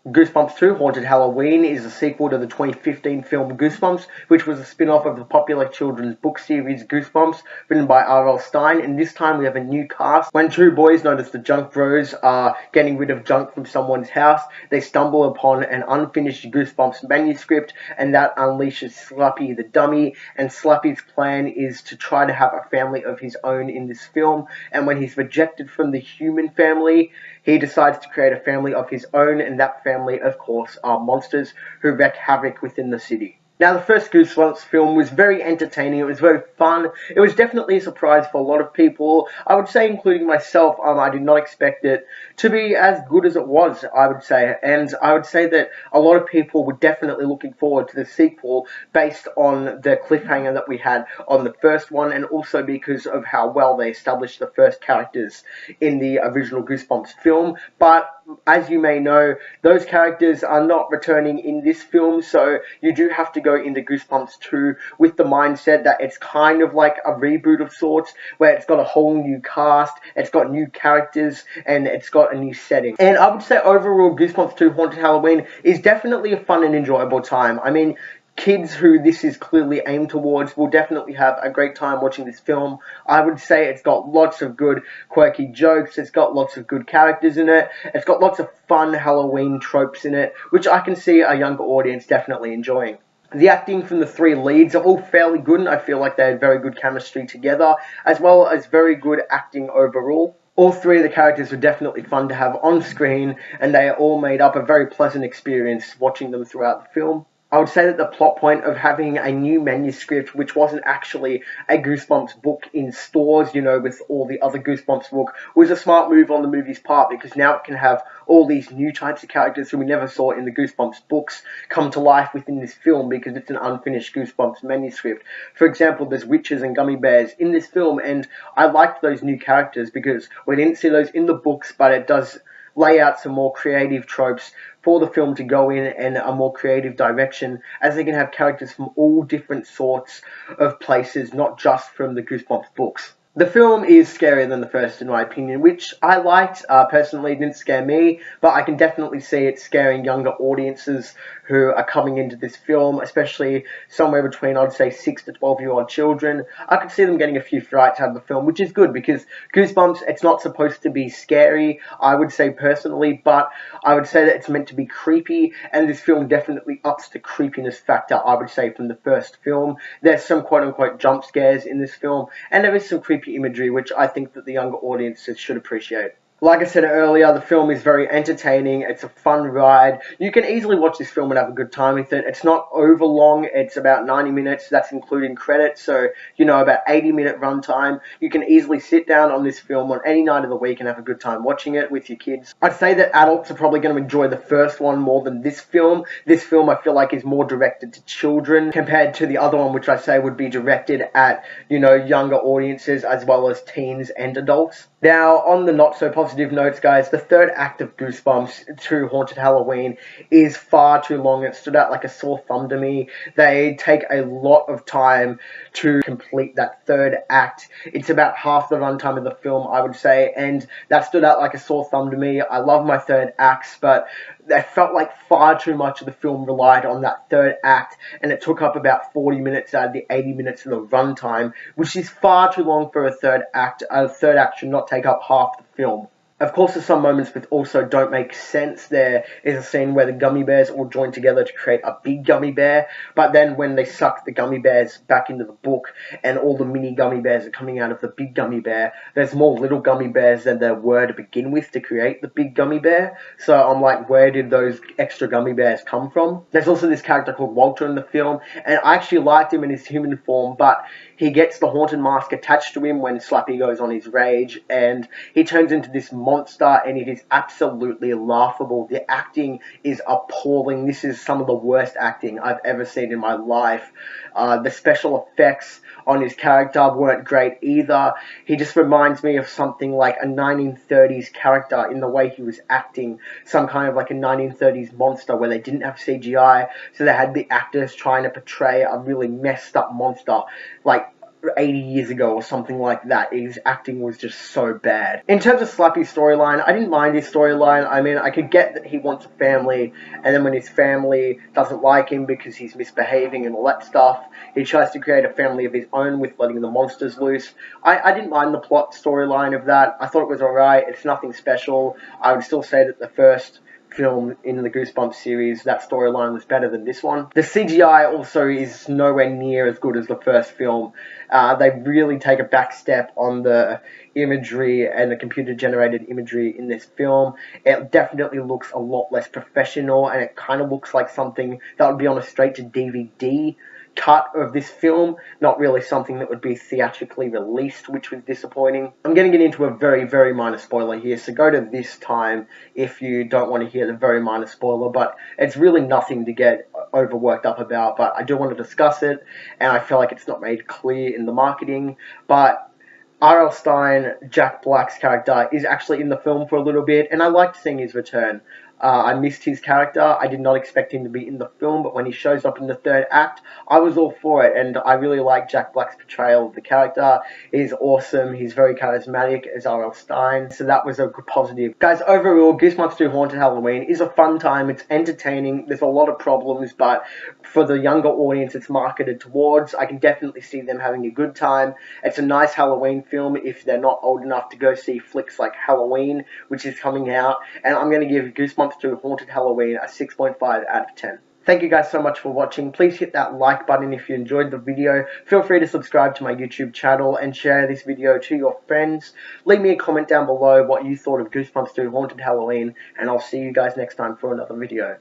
Goosebumps 2 Haunted Halloween is a sequel to the 2015 film Goosebumps, which was a spin-off of the popular children's book series Goosebumps, written by R.L. Stine, and this time we have a new cast. When two boys notice the Junk Bros are getting rid of junk from someone's house, they stumble upon an unfinished Goosebumps manuscript, and that unleashes Slappy the dummy, and Slappy's plan is to try to have a family of his own in this film, and when he's rejected from the human family, he decides to create a family of his own, and that family, of course, are monsters who wreak havoc within the city. Now, the first Goosebumps film was very entertaining. It was very fun. It was definitely a surprise for a lot of people. I would say, including myself, I did not expect it to be as good as it was, I would say. And I would say that a lot of people were definitely looking forward to the sequel based on the cliffhanger that we had on the first one, and also because of how well they established the first characters in the original Goosebumps film. But as you may know, those characters are not returning in this film, so you do have to go into Goosebumps 2 with the mindset that it's kind of like a reboot of sorts, where it's got a whole new cast, it's got new characters, and it's got a new setting. And I would say overall, Goosebumps 2 Haunted Halloween is definitely a fun and enjoyable time. I mean, kids who this is clearly aimed towards will definitely have a great time watching this film. I would say it's got lots of good quirky jokes, it's got lots of good characters in it, it's got lots of fun Halloween tropes in it, which I can see a younger audience definitely enjoying. The acting from the three leads are all fairly good, and I feel like they had very good chemistry together, as well as very good acting overall. All three of the characters were definitely fun to have on screen, and they all made up a very pleasant experience watching them throughout the film. I would say that the plot point of having a new manuscript, which wasn't actually a Goosebumps book in stores, with all the other Goosebumps book, was a smart move on the movie's part, because now it can have all these new types of characters who we never saw in the Goosebumps books come to life within this film, because it's an unfinished Goosebumps manuscript. For example, there's witches and gummy bears in this film, and I liked those new characters because we didn't see those in the books, but it does lay out some more creative tropes for the film to go in and a more creative direction, as they can have characters from all different sorts of places, not just from the Goosebumps books. The film is scarier than the first, in my opinion, which I liked. Personally, it didn't scare me, but I can definitely see it scaring younger audiences who are coming into this film, especially somewhere between, I'd say, 6 to 12-year-old children. I could see them getting a few frights out of the film, which is good, because Goosebumps, it's not supposed to be scary, I would say personally, but I would say that it's meant to be creepy, and this film definitely ups the creepiness factor, I would say, from the first film. There's some quote-unquote jump scares in this film, and there is some creepy imagery, which I think that the younger audiences should appreciate. Like I said earlier, the film is very entertaining, it's a fun ride. You can easily watch this film and have a good time with it. It's not over long, it's about 90 minutes, that's including credits, so, about 80-minute runtime. You can easily sit down on this film on any night of the week and have a good time watching it with your kids. I'd say that adults are probably going to enjoy the first one more than this film. This film, I feel like, is more directed to children compared to the other one, which I say would be directed at, younger audiences as well as teens and adults. Now, on the not-so-positive notes, guys, the third act of Goosebumps 2 Haunted Halloween is far too long. It stood out like a sore thumb to me. They take a lot of time to complete that third act. It's about half the runtime of the film, I would say, and that stood out like a sore thumb to me. I love my third acts, but I felt like far too much of the film relied on that third act, and it took up about 40 minutes out of the 80 minutes of the runtime, which is far too long for a third act. A third act should not take up half the film. Of course, there's some moments which also don't make sense. There is a scene where the gummy bears all join together to create a big gummy bear, but then when they suck the gummy bears back into the book and all the mini gummy bears are coming out of the big gummy bear, there's more little gummy bears than there were to begin with to create the big gummy bear. So I'm like, where did those extra gummy bears come from? There's also this character called Walter in the film, and I actually liked him in his human form, but he gets the haunted mask attached to him when Slappy goes on his rage, and he turns into this monster, and it is absolutely laughable. The acting is appalling. This is some of the worst acting I've ever seen in my life. The special effects on his character weren't great either. He just reminds me of something like a 1930s character in the way he was acting, some kind of like a 1930s monster where they didn't have CGI, so they had the actors trying to portray a really messed up monster, like 80 years ago or something like that. His acting was just so bad. In terms of Slappy's storyline, I didn't mind his storyline. I mean, I could get that he wants a family, and then when his family doesn't like him because he's misbehaving and all that stuff, he tries to create a family of his own with letting the monsters loose. I didn't mind the plot storyline of that. I thought it was alright. It's nothing special. I would still say that the first film in the Goosebumps series, that storyline was better than this one. The CGI also is nowhere near as good as the first film. They really take a back step on the imagery and the computer-generated imagery in this film. It definitely looks a lot less professional, and it kind of looks like something that would be on a straight-to-DVD cut of this film, not really something that would be theatrically released, which was disappointing. I'm going to get into a very, very minor spoiler here, so go to this time if you don't want to hear the very minor spoiler, but it's really nothing to get overworked up about, but I do want to discuss it, and I feel like it's not made clear in the marketing, but R.L. Stine, Jack Black's character, is actually in the film for a little bit, and I liked seeing his return. I missed his character. I did not expect him to be in the film, but when he shows up in the third act, I was all for it, and I really like Jack Black's portrayal of the character. He's awesome. He's very charismatic as R.L. Stine, so that was a good positive. Guys, overall, Goosebumps 2 Haunted Halloween is a fun time. It's entertaining. There's a lot of problems, but for the younger audience it's marketed towards, I can definitely see them having a good time. It's a nice Halloween film if they're not old enough to go see flicks like Halloween, which is coming out, and I'm going to give Goosebumps 2 Haunted Halloween a 6.5 out of 10. Thank you guys so much for watching. Please hit that like button if you enjoyed the video. Feel free to subscribe to my YouTube channel and share this video to your friends. Leave me a comment down below what you thought of Goosebumps 2 Haunted Halloween, and I'll see you guys next time for another video.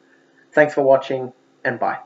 Thanks for watching, and bye.